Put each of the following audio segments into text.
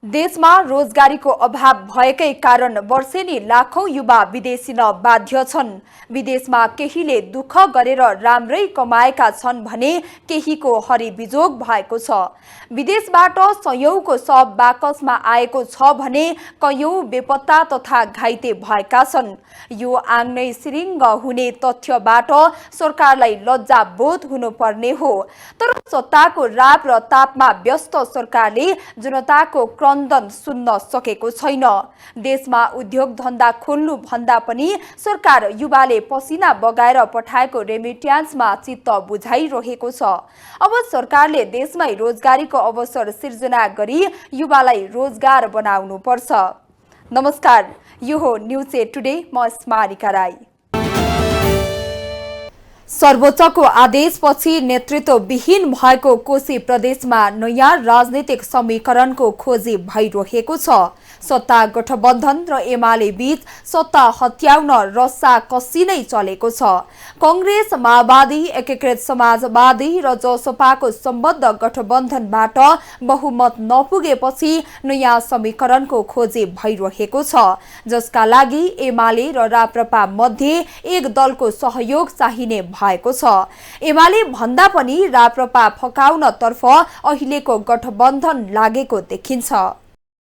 देशमा रोजगारीको अभाव भएकै कारण वर्षेनी लाखौं युवा विदेशिन बाध्य छन्। विदेशमा केहीले दुःख गरेर राम्रै कमाएका छन् भने केहीको हरिबिजोग भएको छ। विदेशबाट सयौंको शव बाकसमा आएको छ भने कयौं बेपत्ता तथा घाइते भएका छन्। यो आङ्नै सिरिङ्ग हुने तथ्यबाट सरकारलाई लज्जाबोध हुनुपर्ने हो। तर सत्ताको राप र तापमा व्यस्त सरकारले जनताको क्रन्दन सुन्न सकेको छैन। देशमा उद्योग धन्दा खोल्नु भन्दा पनि सरकार युवाले पसिना बगाएर पठाएको रेमिट्यान्समा चित्त बुझाइरहेको छ। अब सरकारले देशमै रोजगारीको अवसर सिर्जना गरी युवालाई रोजगार बनाउनु पर्छ। नमस्कार, यो हो न्यूज 8 टुडे। म स्मारिका राई। सर्वोच्चको आदेशपछि नेतृत्वविहीन भएको कोशी प्रदेशमा नयाँ राजनीतिक समीकरणको खोजी भइरहेको छ। सत्ता गठबन्धन र एमाले बीच सत्ता हत्याउन रस्साकसी नै चलेको छ। कांग्रेस, माओवादी, एकीकृत समाजवादी र जसपाको सम्बद्ध गठबन्धनबाट बहुमत नपुगेपछि नयाँ समीकरणको खोजी भइरहेको छ, जसका लागि एमाले र राप्रपा मध्ये एक दलको सहयोग चाहिने भएको छ। एमाले भन्दा पनि राप्रपा फकाउनतर्फ अहिलेको गठबन्धन लागेको देखिन्छ।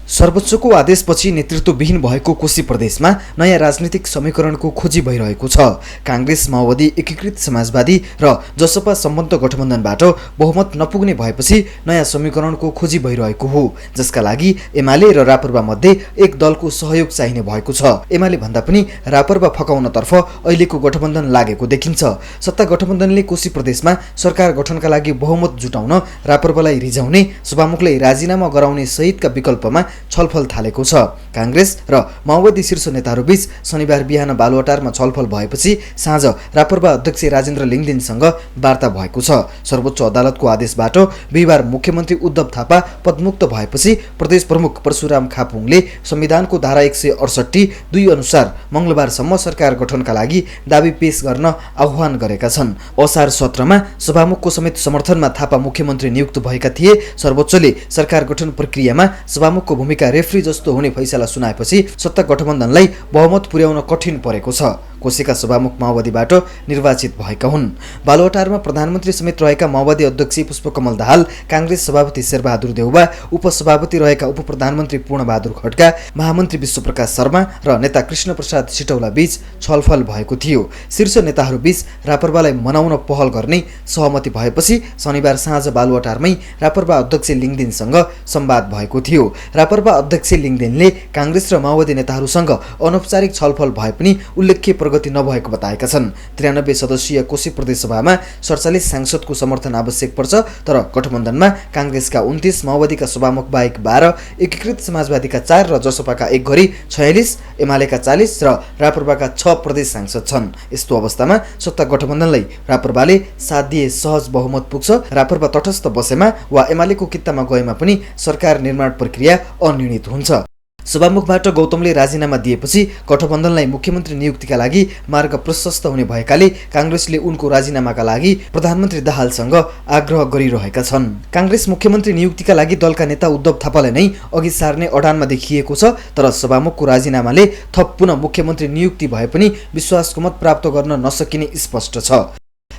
सर्वोच्चको आदेशपछि नेतृत्वविहीन भएको कोशी प्रदेशमा नयाँ राजनीतिक समीकरणको खोजी भइरहेको छ। कांग्रेस, माओवादी, एकीकृत समाजवादी र जसपा सम्बद्ध गठबन्धनबाट बहुमत नपुग्ने भएपछि नयाँ समीकरणको खोजी भइरहेको हो, जसका लागि एमाले र राप्रपा मध्ये एक दलको सहयोग चाहिने भएको छ। एमाले भन्दा पनि राप्रपा फकाउनतर्फ अहिलेको गठबन्धन लागेको देखिन्छ। सत्ता गठबन्धनले कोशी प्रदेशमा सरकार गठनका लागि बहुमत जुटाउन राप्रपालाई रिझाउने, सभामुखलाई राजीनामा गराउने सहितका विकल्पमा छलफल थालेको छ। कांग्रेस र माओवादी शीर्ष नेताहरूबीच शनिबार बिहान बालुवाटारमा छलफल भएपछि साँझ राप्रपा अध्यक्ष राजेन्द्र लिङदेनसँग वार्ता भएको छ। सर्वोच्च अदालतको आदेशबाट बिहिबार मुख्यमन्त्री उद्धव थापा पदमुक्त भएपछि प्रदेश प्रमुख परशुराम खापुङले संविधानको धारा 168(2) अनुसार मंगलबारसम्म सरकार गठनका लागि दाबी पेश गर्न आह्वान गरेका छन्। असार 17 मा सभामुखको समेत समर्थनमा थापा मुख्यमन्त्री नियुक्त भएका थिए। सर्वोच्चले सरकार गठन प्रक्रियामा सभामुखको भूमिका रेफ्री जस्तो हुने फैसला सुनाएपछि सत्ता गठबन्धनलाई बहुमत पुर्याउन कठिन परेको छ। कोशीका सभामुख माओवादीबाट निर्वाचित भएका हुन्। बालुवाटारमा प्रधानमन्त्री समेत रहेका माओवादी अध्यक्ष पुष्पकमल दाहाल, कांग्रेस सभापति शेरबहादुर देउवा, उपसभापति रहेका उपप्रधानमन्त्री पूर्णबहादुर खड्का, महामन्त्री विश्वप्रकाश शर्मा र नेता कृष्णप्रसाद सिटौला बीच छलफल भएको थियो। शीर्ष नेताहरूबीच राप्रपालाई मनाउन पहल गर्ने सहमति भएपछि शनिबार साँझ बालुवाटारमै राप्रपा अध्यक्ष लिङदेनसँग संवाद भएको थियो। राप्रपा अध्यक्ष लिङदेनले कांग्रेस र माओवादी नेताहरूसँग अनौपचारिक छलफल भए पनि उल्लेख्य प्रगति नभएको बताएका छन्। 93 सदस्यीय कोशी प्रदेश सभामा 47 सांसदको समर्थन आवश्यक पर्छ, तर गठबन्धनमा कांग्रेसका 29, माओवादीका सभामुख बाहेक 12, एकीकृत समाजवादीका 4 र जसपाका 1 गरी 46, एमालेका 40 र राप्रपाका 6 प्रदेश सांसद छन्। यस्तो अवस्थामा सत्ता गठबन्धनलाई राप्रपाले साथ दिए सहज बहुमत पुग्छ। राप्रपा तटस्थ बसेमा वा एमालेको कित्तामा गएमा पनि सरकार निर्माण प्रक्रिया अनिर्णित हुन्छ। सभामुखबाट गौतमले राजीनामा दिएपछि गठबन्धनलाई मुख्यमन्त्री नियुक्तिका लागि मार्ग प्रशस्त हुने भएकाले कांग्रेसले उनको राजीनामाका लागि प्रधानमन्त्री दाहालसँग आग्रह गरिरहेका छन्। कांग्रेस मुख्यमन्त्री नियुक्तिका लागि दलका नेता उद्धव थापालाई नै अघि सार्ने अडानमा देखिएको छ, तर सभामुखको राजीनामाले थप पुनः मुख्यमन्त्री नियुक्ति भए पनि विश्वासको मत प्राप्त गर्न नसकिने स्पष्ट छ।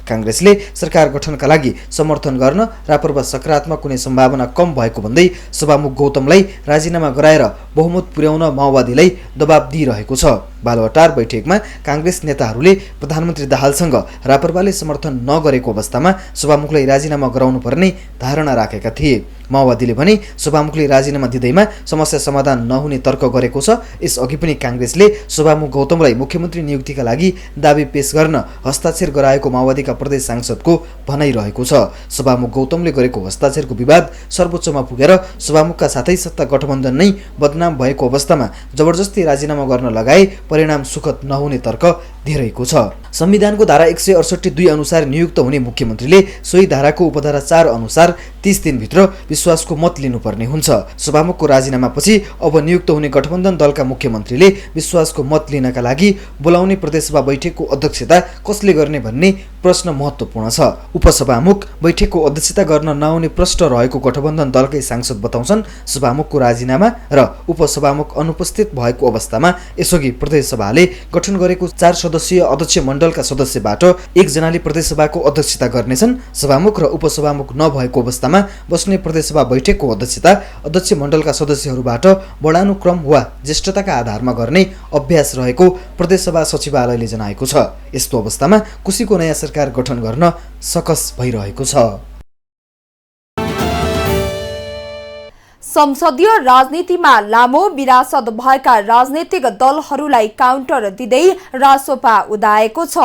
कांग्रेसले सरकार गठनका लागि समर्थन गर्न राप्रपा सकारात्मक हुने सम्भावना कम भएको भन्दै सभामुख गौतमलाई राजीनामा गराएर बहुमत पुर्याउन माओवादीलाई दबाब दिइरहेको छ। बालुवाटार बैठकमा कांग्रेस नेताहरूले प्रधानमन्त्री दाहालसँग राप्रपाले समर्थन नगरेको अवस्थामा सभामुखलाई राजीनामा गराउनु पर्ने धारणा राखेका थिए। माओवादीले भने सभामुखले राजीनामा दिँदैमा समस्या समाधान नहुने तर्क गरेको छ। यसअघि पनि कांग्रेसले सभामुख गौतमलाई मुख्यमन्त्री नियुक्तिका लागि दाबी पेश गर्न हस्ताक्षर गराएको माओवादीका प्रदेश सांसदको भनाइरहेको छ। सभामुख गौतमले गरेको हस्ताक्षरको विवाद सर्वोच्चमा पुगेर सभामुखका साथै सत्ता गठबन्धन नै बदनाम भएको अवस्थामा जबरजस्ती राजीनामा गर्न लगाए परिणाम सुखद नहुने तर्क धेरैको छ। संविधानको धारा 168(2) अनुसार नियुक्त हुने मुख्यमन्त्रीले सोही धाराको उपधारा 4 अनुसार 30 दिनभित्र विश्वासको मत लिनुपर्ने हुन्छ। सभामुखको राजीनामापछि अब नियुक्त हुने गठबन्धन दलका मुख्यमन्त्रीले विश्वासको मत लिनका लागि बोलाउने प्रदेशसभा बैठकको अध्यक्षता कसले गर्ने भन्ने प्रश्न महत्त्वपूर्ण छ। उपसभामुख बैठकको अध्यक्षता गर्न नआउने प्रश्न रहेको गठबन्धन दलकै सांसद बताउँछन्। सभामुखको राजीनामा र उपसभामुख अनुपस्थित भएको अवस्थामा यसअघि प्रदेशसभाले गठन गरेको 4 सदस्यीय अध्यक्ष मण्डलका सदस्यबाट 1 जनाले प्रदेशसभाको अध्यक्षता गर्नेछन्। सभामुख र उपसभामुख नभएको अवस्थामा बस्ने प्रदेशसभा बैठकको अध्यक्षता अध्यक्ष मण्डलका सदस्यहरूबाट बढानुक्रम वा ज्येष्ठताका आधारमा गर्ने अभ्यास रहेको प्रदेशसभा सचिवालयले जनाएको छ। यस्तो अवस्थामा कुशीको नयाँ सरकार गठन गर्न सकस भइरहेको छ। संसदीय राजनीतिमा लामो विरासत भएका राजनीतिक दलहरूलाई काउन्टर दिँदै रासोपा उदाएको छ।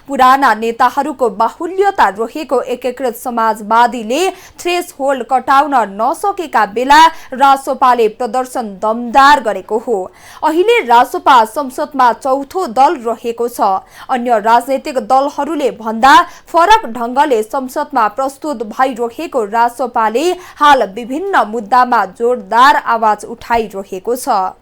पुराना नेताहरूको बाहुल्यता रहेको एकीकृत समाजवादीले थ्रेस होल्ड कटाउन नसकेका बेला रासोपाले प्रदर्शन दमदार गरेको हो। अहिले रासोपा संसदमा चौथो दल रहेको छ। अन्य राजनीतिक दलहरूले भन्दा फरक ढंगले संसदमा प्रस्तुत भइरहेको रासोपाले हाल विभिन्न मुद्दामा जोरदार आवाज उठाइरहेको छ।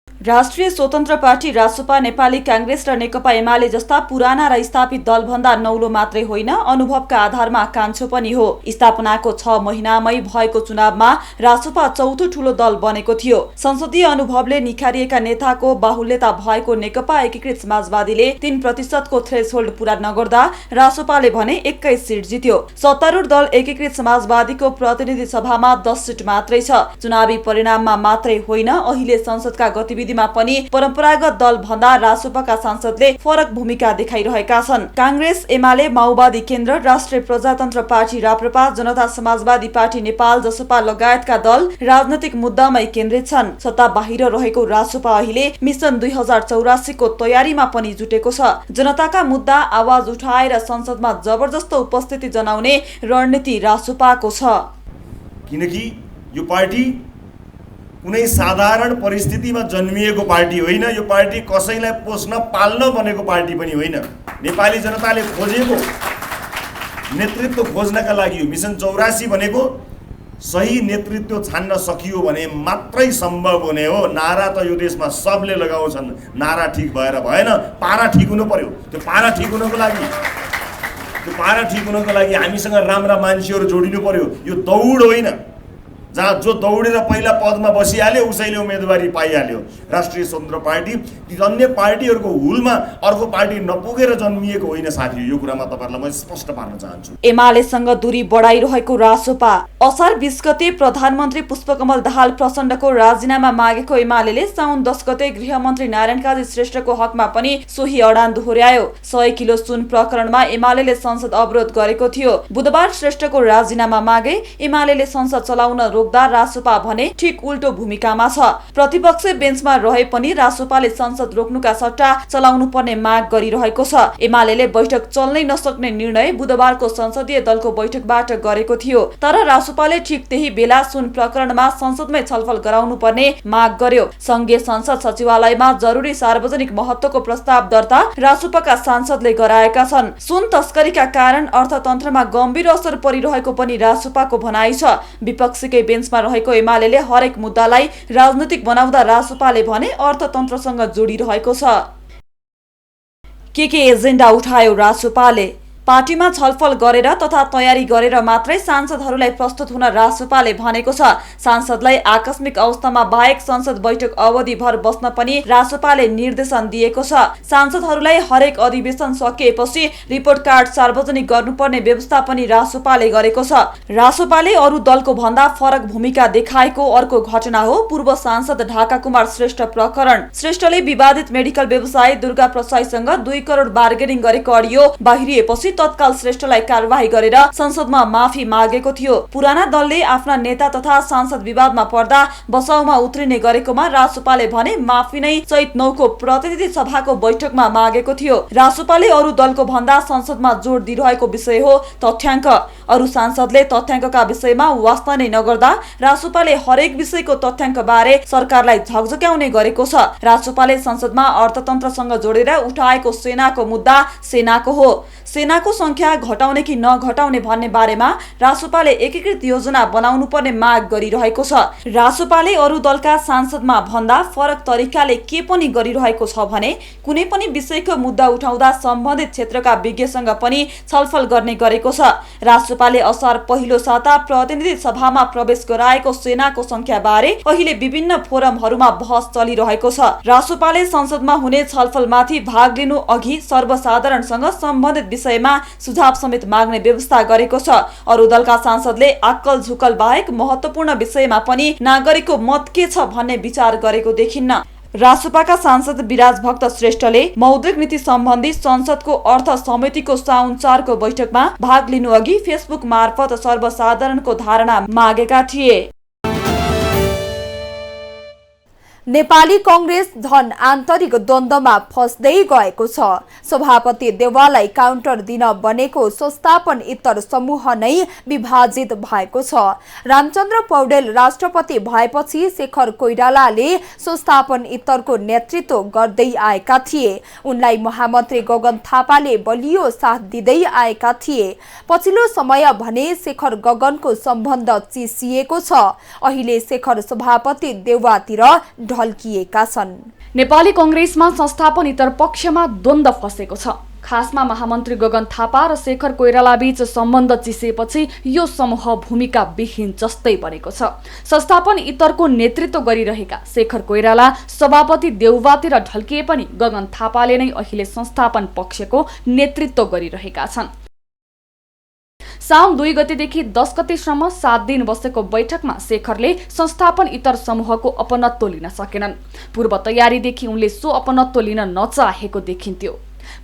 राष्ट्रिय स्वतन्त्र पार्टी रासोपा, नेपाली कांग्रेस र नेकपा एमाले जस्ता पुराना र स्थापित दलभन्दा नौलो मात्रै होइन, अनुभवका आधारमा कान्छो पनि हो। स्थापनाको 6 महिनामै भएको चुनावमा रासोपा चौथो ठूलो दल बनेको थियो। संसदीय अनुभवले निखारिएका नेताको बाहुल्यता भएको नेकपा एकीकृत समाजवादीले 3% को थ्रेसहोल्ड पूरा नगर्दा रासोपाले भने 21 सिट जित्यो। सत्तारूढ दल एकीकृत समाजवादीको प्रतिनिधि सभामा 10 सिट मात्रै छ। चुनावी परिणाममा मात्रै होइन, अहिले संसदका गतिविधिमा पनि परम्परागत दल भन्दा रासोपाका सांसदले फरक भूमिका देखाइरहेका छन्। कांग्रेस, एमाले, माओवादी केन्द्र, राष्ट्रिय प्रजातन्त्र पार्टी राप्रपा, जनता समाजवादी पार्टी नेपाल, जसपा लगायतका दल राजनैतिक मुद्दामै केन्द्रित छन्। सत्ता बाहिर रहेको रासोपा अहिले मिशन 2084 को तयारीमा पनि जुटेको छ। जनताका मुद्दा आवाज उठाएर संसदमा जबरजस्त उपस्थिति जनाउने रणनीति रासोपाको छ। किनकि यो पार्टी कुनै साधारण परिस्थितिमा जन्मिएको पार्टी होइन। यो पार्टी कसैलाई पोस्न पाल्न बनेको पार्टी पनि होइन। नेपाली जनताले खोजेको नेतृत्व खोज्नका लागि यो मिशन 84 भनेको सही नेतृत्व छान्न सकियो भने मात्रै सम्भव हुने हो। नारा त यो देशमा सबले लगाउँछन्, नारा ठिक भएर भएन, पारा ठिक हुनु पर्यो। त्यो पारा ठिक हुनको लागि हामीसँग राम्रा मान्छेहरू जोडिनु पर्यो। यो दौड होइन जहाँ जो दौडेर पहिला पदमा बसिहाल्यो उसैले उम्मेदवारी पाइहाल्यो। राष्ट्रिय स्वतन्त्र पार्टी अन्य पार्टीहरूको हुलमा अर्को पार्टी नपुगेर जन्मिएको होइन साथी। यो कुरामा तपाईहरुलाई म स्पष्ट पार्न चाहन्छु। एमालेसँग दूरी बढाइरहेको रासोपा। असार 20 गते प्रधानमन्त्री पुष्पकमल दाहाल प्रचण्डको राजीनामा मागेको एमालेले साउन 10 गते गृहमन्त्री नारायण काजी श्रेष्ठको हकमा पनि सोही अडान दोहोर्यायो। 100 किलो सुन प्रकरणमा एमालेले संसद अवरोध गरेको थियो। बुधबार श्रेष्ठको राजीनामा मागे एमालेले संसद चलाउन रोक्दा रासोपा भने ठीक उल्टो भूमिकामा छ। प्रतिपक्ष बेन्चमा रहे पनि रासोपाले संसद रोक्नुका सट्टा चलाउनु पर्ने माग गरिरहेको छ। एमालेले बैठक चल्नै नसक्ने निर्णय बुधबारको संसदीय दलको बैठकबाट गरेको थियो। तर रासोपाले ठीक त्यही बेला सुन प्रकरणमा संसदमै छलफल गराउनु पर्ने माग गर्यो। संघीय संसद सचिवालयमा जरुरी सार्वजनिक महत्त्वको प्रस्ताव दर्ता रासोपाका सांसदले गराएका छन्। सुन तस्करीका कारण अर्थतन्त्रमा गम्भीर असर परिरहेको पनि रासोपाको भनाइ छ। विपक्षीकै बेन्चमा रहेको एमालेले हरेक मुद्दालाई राजनीतिक बनाउँदा रासोपाले भने अर्थतन्त्रसँग जोडिरहेको छ। के एजेन्डा उठायो रासोपाले? पार्टीमा छलफल गरेर तथा तयारी गरेर मात्रै सांसदहरूलाई प्रस्तुत हुन रासोपाले भनेको छ। सांसदलाई आकस्मिक अवस्थामा बाहेक संसद बैठक अवधिभर बस्न पनि रासोपाले निर्देशन दिएको छ। सांसदहरूलाई हरेक अधिवेशन सकिएपछि रिपोर्ट कार्ड सार्वजनिक गर्नुपर्ने व्यवस्था पनि रासोपाले गरेको छ। रासोपाले अरू दलको भन्दा फरक भूमिका देखाएको अर्को घटना हो पूर्व सांसद ढाका कुमार श्रेष्ठ प्रकरण। श्रेष्ठले विवादित मेडिकल व्यवसायी दुर्गा प्रसाईसँग 2 करोड बार्गेनिङ गरेको अडियो बाहिरिएपछि तत्काल श्रेष्ठलाई कारबाही गरेर संसदमा माफी मागेको थियो। पुराना दलले आफ्ना नेता तथा सांसद विवादमा पर्दा बचाउमा उत्रिने गरेकोमा रासोपाले भने माफी नै चैत 9 को प्रतिनिधि सभाको बैठकमा मागेको थियो। रासोपाले अरू दलको भन्दा संसदमा जोड दिइरहेको विषय हो तथ्याङ्क। अरू सांसदले तथ्याङ्कका विषयमा वास्ता नै नगर्दा रासोपाले हरेक विषयको तथ्याङ्क बारे सरकारलाई झकझक्याउने गरेको छ। रासोपाले संसदमा अर्थतन्त्रसँग जोडेर उठाएको सेनाको मुद्दा सेनाको हो। सेनाको संख्या घटाउने कि नघटाउने भन्ने बारेमा रासोपाले एकीकृत योजना बनाउनु पर्ने माग गरिरहेको छ। रासोपाले अरू दलका सांसदमा भन्दा फरक तरिकाले के पनि गरिरहेको छ भने कुनै पनि विषयको मुद्दा उठाउँदा सम्बन्धित क्षेत्रका विज्ञसँग पनि छलफल गर्ने गरेको छ। रासोपाले असार पहिलो साता प्रतिनिधि सभामा प्रवेश गराएको सेनाको संख्या बारे अहिले विभिन्न फोरमहरूमा बहस चलिरहेको छ। रासोपाले संसदमा हुने छलफलमाथि भाग लिनु अघि सर्वसाधारणसँग सम्बन्धित विषयमा सुझाव समेत माग्ने व्यवस्था गरेको छ। अरू दलका सांसदले आक्कल झुकल बाहेक महत्त्वपूर्ण विषयमा पनि नागरिकको मत के छ भन्ने विचार गरेको देखिन्न। रासोपाका सांसद विराज भक्त श्रेष्ठले मौद्रिक नीति सम्बन्धी संसदको अर्थ समितिको साउन 4 को बैठकमा भाग लिनु अघि फेसबुक मार्फत सर्वसाधारणको धारणा मागेका थिए। नेपाली कांग्रेस धन आन्तरिक द्वन्द्वमा फस्दै गएको छ। सभापति देउवालाई काउन्टर दिन बनेको संस्थापन इतर समूह नै विभाजित भएको छ। रामचन्द्र पौडेल राष्ट्रपति भएपछि शेखर कोइरालाले संस्थापन इतरको नेतृत्व गर्दै आएका थिए। उनलाई महामन्त्री गगन थापाले बलियो साथ दिँदै आएका थिए। पछिल्लो समय भने शेखर गगनको सम्बन्ध चिसिएको छ। अहिले शेखर सभापति देउवातिर ढल्किएका छन्। नेपाली कांग्रेसमा संस्थापन इतर पक्षमा द्वन्द्व फसेको छ। खासमा महामन्त्री गगन थापा र शेखर कोइराला बीच सम्बन्ध चिसेपछि यो समूह भूमिका विहीन जस्तै बनेको छ। संस्थापन इतरको नेतृत्व गरिरहेका शेखर कोइराला सभापति देउवातिर ढल्किए पनि गगन थापाले नै अहिले संस्थापन पक्षको नेतृत्व गरिरहेका छन्। साउन 2 गतेदेखि 10 गतेसम्म 7 दिन बसेको बैठकमा शेखरले संस्थापन इतर समूहको अपनत्व लिन सकेनन्। पूर्व तयारीदेखि उनले सो अपनत्व लिन नचाहेको देखिन्थ्यो।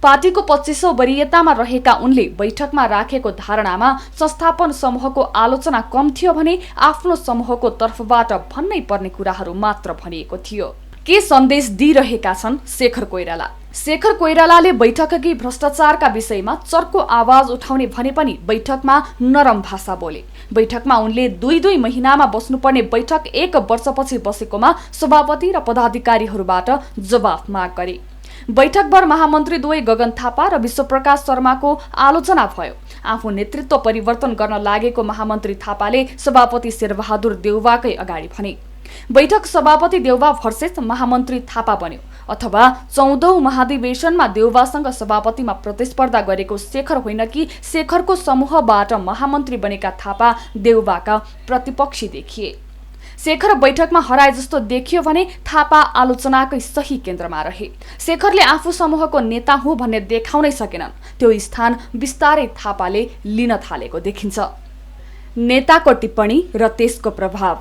पार्टीको 25औं वरियतामा रहेका उनले बैठकमा राखेको धारणामा संस्थापन समूहको आलोचना कम थियो भने आफ्नो समूहको तर्फबाट भन्नै पर्ने कुराहरू मात्र भनिएको थियो। के सन्देश दिइरहेका छन् शेखर कोइराला? शेखर कोइरालाले बैठकअघि भ्रष्टाचारका विषयमा चर्को आवाज उठाउने भने पनि बैठकमा नरम भाषा बोले। बैठकमा उनले 2-2 महिनामा बस्नुपर्ने बैठक 1 वर्षपछि बसेकोमा सभापति र पदाधिकारीहरूबाट जवाफ माग गरे। बैठकभर महामन्त्री द्वय गगन थापा र विश्वप्रकाश शर्माको आलोचना भयो। आफू नेतृत्व परिवर्तन गर्न लागेको महामन्त्री थापाले सभापति शेरबहादुर देउवाकै अगाडि भने। बैठक सभापति देउवा भर्सेस महामन्त्री थापा बन्यो अथवा 14औं महाधिवेशनमा देउवासँग सभापतिमा प्रतिस्पर्धा गरेको शेखर होइन कि शेखरको समूहबाट महामन्त्री बनेका थापा देउवाका प्रतिपक्षी देखिए। शेखर बैठकमा हराए जस्तो देखियो भने थापा आलोचनाकै सही केन्द्रमा रहे। शेखरले आफू समूहको नेता हुँ भन्ने देखाउनै सकेनन्। त्यो स्थान बिस्तारै थापाले लिन थालेको देखिन्छ। नेताको टिप्पणी र त्यसको प्रभाव।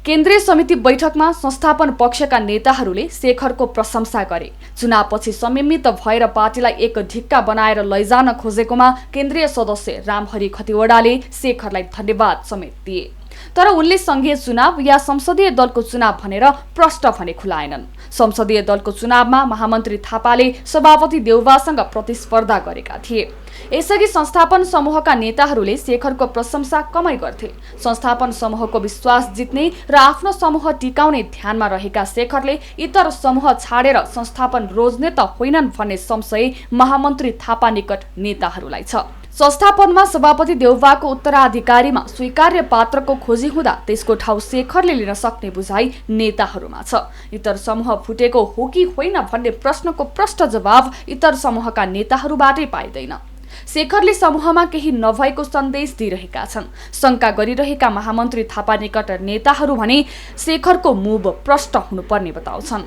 केन्द्रीय समिति बैठकमा संस्थापन पक्षका नेताहरूले शेखरको प्रशंसा गरे। चुनावपछि संयमित भएर पार्टीलाई एक ढिक्का बनाएर लैजान खोजेकोमा केन्द्रीय सदस्य रामहरि खतिवडाले शेखरलाई धन्यवाद समेत दिए। तर उनले संघीय चुनाव या संसदीय दलको चुनाव भनेर प्रश्न भने खुलाएनन्। संसदीय दलको चुनावमा महामन्त्री थापाले सभापति देउवासँग प्रतिस्पर्धा गरेका थिए। यसअघि संस्थापन समूहका नेताहरूले शेखरको प्रशंसा कमै गर्थे। संस्थापन समूहको विश्वास जित्ने र आफ्नो समूह टिकाउने ध्यानमा रहेका शेखरले इतर समूह छाडेर संस्थापन रोज्ने त होइनन् भन्ने संशय महामन्त्री थापा निकट नेताहरूलाई छ। संस्थापनमा सभापति देउवाको उत्तराधिकारीमा स्वीकार्य पात्रको खोजी हुँदा त्यसको ठाउँ शेखरले लिन सक्ने बुझाइ नेताहरूमा छ। इतर समूह फुटेको हो कि होइन भन्ने प्रश्नको प्रष्ट जवाब इतर समूहका नेताहरूबाटै पाइँदैन। शेखरले समूहमा केही नभएको सन्देश दिइरहेका छन्। शंका गरिरहेका महामन्त्री थापा निकट नेताहरू भने शेखरको मुभ प्रष्ट हुनुपर्ने बताउँछन्।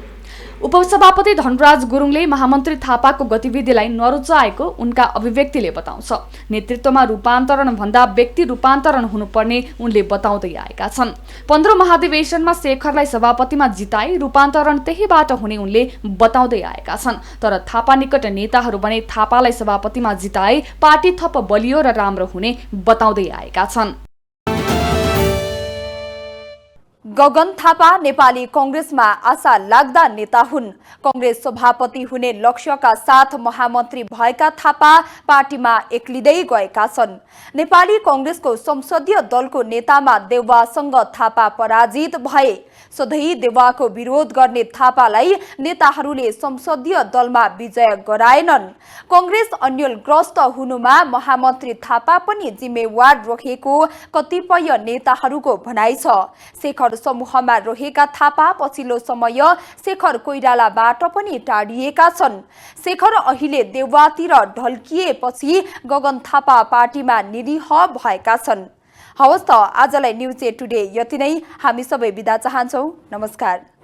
उपसभापति धनराज गुरुङले महामन्त्री थापाको गतिविधिलाई नरुचाएको उनका अभिव्यक्तिले बताउँछ। नेतृत्वमा रूपान्तरण भन्दा व्यक्ति रूपान्तरण हुनुपर्ने उनले बताउँदै आएका छन्। 15 महाधिवेशनमा शेखरलाई सभापतिमा जिताई रूपान्तरण त्यहीबाट हुने उनले बताउँदै आएका छन्। तर थापा निकट नेताहरू भने थापालाई सभापतिमा जिताए पार्टी थप बलियो र राम्रो हुने बताउँदै आएका छन्। गगन थापा नेपाली कांग्रेसमा आशा लाग्दा नेता हुन्। कांग्रेस सभापति हुने लक्ष्यका साथ महामन्त्री भएका थापा पार्टीमा एक्लिँदै गएका छन्। नेपाली कांग्रेसको संसदीय दलको नेतामा देउवासँग थापा पराजित भए। सधैँ देउवाको विरोध गर्ने थापालाई नेताहरूले संसदीय दलमा विजय गराएनन्। कांग्रेस अन्यलग्रस्त हुनुमा महामन्त्री थापा पनि जिम्मेवार रहेको कतिपय नेताहरूको भनाइ छ। शेखर समूहमा रहेका थापा पछिल्लो समय शेखर कोइरालाबाट पनि टाढिएका छन्। शेखर अहिले देउवातिर ढल्किएपछि गगन थापा पार्टीमा निरीह भएका छन्। हवस् त आजलाई न्युज टुडे यति नै। हामी सबै बिदा चाहन्छौँ। नमस्कार।